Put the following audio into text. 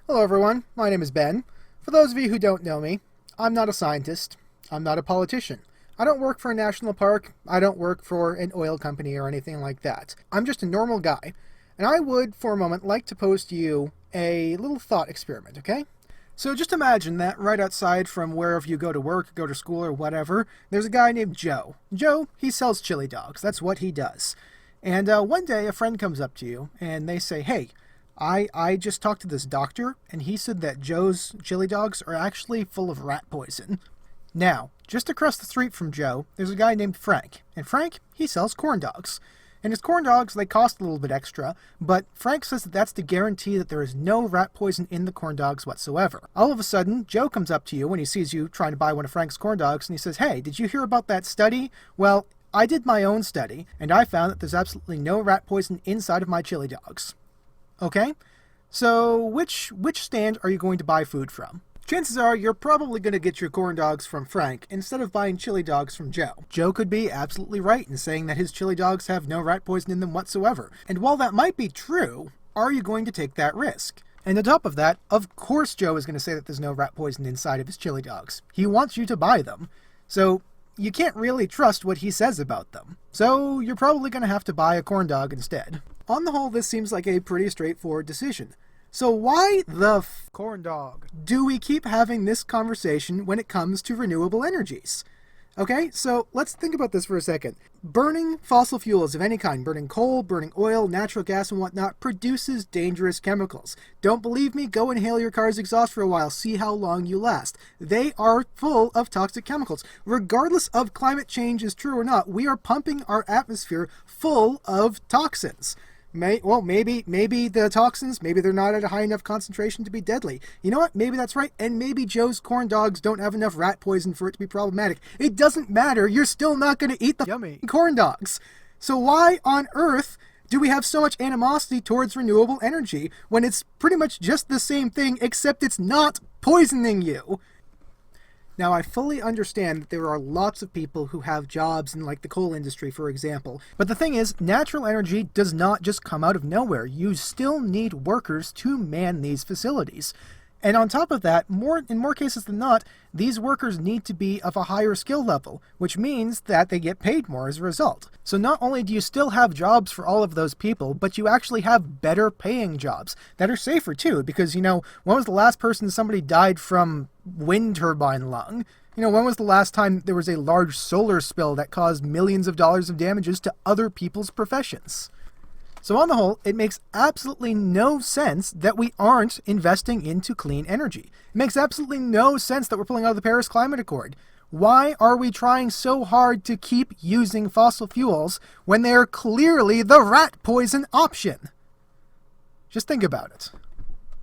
Hello everyone, my name is Ben. For those of you who don't know me, I'm not a scientist. I'm not a politician. I don't work for a national park. I don't work for an oil company or anything like that. I'm just a normal guy. And I would, for a moment, like to pose to you a little thought experiment, okay? So just imagine that right outside from wherever you go to work, go to school, or whatever, there's a guy named Joe. Joe, he sells chili dogs. That's what he does. And one day a friend comes up to you and they say, hey, I just talked to this doctor, and he said that Joe's chili dogs are actually full of rat poison. Now, just across the street from Joe, there's a guy named Frank, and Frank, he sells corn dogs. And his corn dogs, they cost a little bit extra, but Frank says that that's to guarantee that there is no rat poison in the corn dogs whatsoever. All of a sudden, Joe comes up to you when he sees you trying to buy one of Frank's corn dogs, and he says, hey, did you hear about that study? Well, I did my own study, and I found that there's absolutely no rat poison inside of my chili dogs. Okay? So, which stand are you going to buy food from? Chances are you're probably going to get your corn dogs from Frank instead of buying chili dogs from Joe. Joe could be absolutely right in saying that his chili dogs have no rat poison in them whatsoever. And while that might be true, are you going to take that risk? And on top of that, of course Joe is going to say that there's no rat poison inside of his chili dogs. He wants you to buy them. So, you can't really trust what he says about them. So, you're probably going to have to buy a corn dog instead. On the whole, this seems like a pretty straightforward decision. So why the corn dog do we keep having this conversation when it comes to renewable energies? Okay, so let's think about this for a second. Burning fossil fuels of any kind, burning coal, burning oil, natural gas and whatnot, produces dangerous chemicals. Don't believe me? Go inhale your car's exhaust for a while, see how long you last. They are full of toxic chemicals. Regardless of climate change is true or not, we are pumping our atmosphere full of toxins. Maybe the toxins, maybe they're not at a high enough concentration to be deadly. You know what? Maybe that's right. And maybe Joe's corn dogs don't have enough rat poison for it to be problematic. It doesn't matter. You're still not going to eat the yummy corn dogs. So why on earth do we have so much animosity towards renewable energy when it's pretty much just the same thing, except it's not poisoning you? Now, I fully understand that there are lots of people who have jobs in, like, the coal industry, for example. But the thing is, natural energy does not just come out of nowhere. You still need workers to man these facilities. And on top of that, in more cases than not, these workers need to be of a higher skill level, which means that they get paid more as a result. So not only do you still have jobs for all of those people, but you actually have better paying jobs that are safer too, because, when was the last person somebody died from wind turbine lung? When was the last time there was a large solar spill that caused millions of dollars of damages to other people's professions? So on the whole, it makes absolutely no sense that we aren't investing into clean energy. It makes absolutely no sense that we're pulling out of the Paris Climate Accord. Why are we trying so hard to keep using fossil fuels when they are clearly the rat poison option? Just think about it.